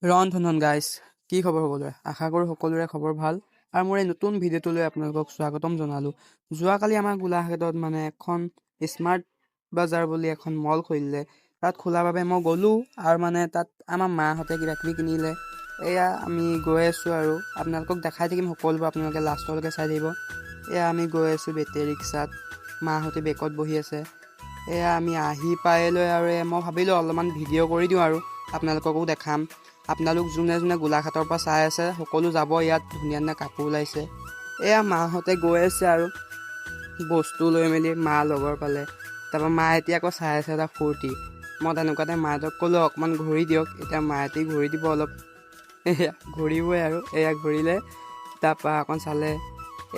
ৰন্ধন গাইজ, কি খবৰ সকলোৰে? আশা কৰোঁ সকলোৰে খবৰ ভাল। আৰু মোৰ এই নতুন ভিডিঅ'টোলৈ আপোনালোকক স্বাগতম জনালোঁ। যোৱাকালি আমাৰ গোলাঘাটত এখন স্মাৰ্ট বাজাৰ বুলি এখন মল খুলিলে। তাত খোলাৰ বাবে মই গ'লোঁ আৰু তাত আমাৰ মাহঁতে কিবা কিবি কিনিলে। এয়া আমি গৈ আছোঁ আৰু আপোনালোকক দেখাই থাকিম সকলোবোৰ, আপোনালোকে লাষ্টলৈকে চাই থাকিব। এয়া আমি গৈ আছোঁ বেটেৰী ৰিক্সাত, মাহঁতে বেকত বহি আছে। এয়া আমি আহি পাই লৈ আৰু মই ভাবিলোঁ অলপমান ভিডিঅ' কৰি দিওঁ আৰু আপোনালোককো দেখাম। আপোনালোক যোনে যোনে গোলাঘাটৰ পৰা চাই আছে সকলো যাব, ইয়াত ধুনীয়া ধুনীয়া কাপোৰ ওলাইছে। এয়া মাহঁতে গৈ আছে আৰু বস্তু লৈ মেলি, মা লগৰ পালে। তাৰপৰা মায়ে এতিয়া আকৌ চাই আছে এটা ফূৰ্তি। মই তেনেকুৱাতে মাহঁতক ক'লোঁ অকণমান ঘূৰি দিয়ক। এতিয়া মাহঁতে ঘূৰি দিব অলপ, এয়া ঘূৰিবই আৰু এয়া ঘূৰিলে। তাৰপৰা অকণ চালে,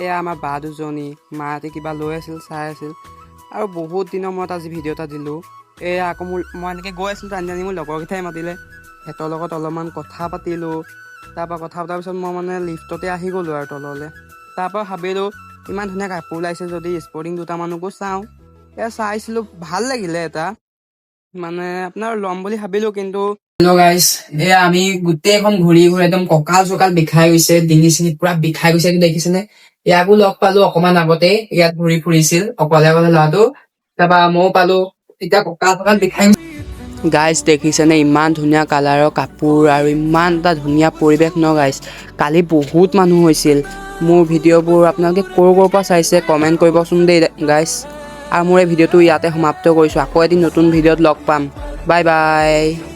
এয়া আমাৰ বা দুজনী, মাহঁতে কিবা লৈ আছিল চাই আছিল। আৰু বহুত দিনৰ মূৰত আজি ভিডিঅ' এটা দিলোঁ। এয়া আকৌ মই এনেকৈ গৈ আছিলোঁ, টানি মোৰ লগৰকেইটাই মাতিলে। সিহঁতৰ লগত অলপমান কথা পাতিলোঁ। তাৰপৰা কথা পতাৰ পিছত মই লিফ্টতে আহি গ'লোঁ আৰু তললৈ। তাৰপৰা ভাবিলোঁ ইমান ধুনীয়া কাপোৰ ওলাইছে যদি স্পৰ্টিং দুটামানকো চাওঁ। এয়া চাইছিলোঁ, ভাল লাগিলে এটা, আপোনাৰ ল'ম বুলি ভাবিলোঁ কিন্তু হেল্ল' গাইজ, এয়া আমি গোটেইখন ঘূৰি ঘূৰি একদম কঁকাল চকাল বিষাই গৈছে, ডিঙি চিঙি পুৰা বিষাই গৈছে। দেখিছেনে? ইয়াকো লগ পালো অকমান আগতে, ইয়াত ঘূৰি ফুৰিছিল অকলে অকলে ল'ৰাটো। তাৰপা ময়ো পালো, এতিয়া কঁকাল চকাল বিষাই গাইজ দেখিছেনে ইমান ধুনীয়া কালাৰৰ কাপোৰ আৰু ইমান এটা ধুনীয়া পৰিৱেশ ন গাইজ। কালি বহুত মানুহ হৈছিল। মোৰ ভিডিঅ'বোৰ আপোনালোকে ক'ৰ পৰা চাইছে কমেণ্ট কৰিবচোন দেই গাইজ। আৰু মোৰ এই ভিডিঅ'টো ইয়াতে সমাপ্ত কৰিছোঁ। আকৌ এদিন নতুন ভিডিঅ'ত লগ পাম। Bye bye.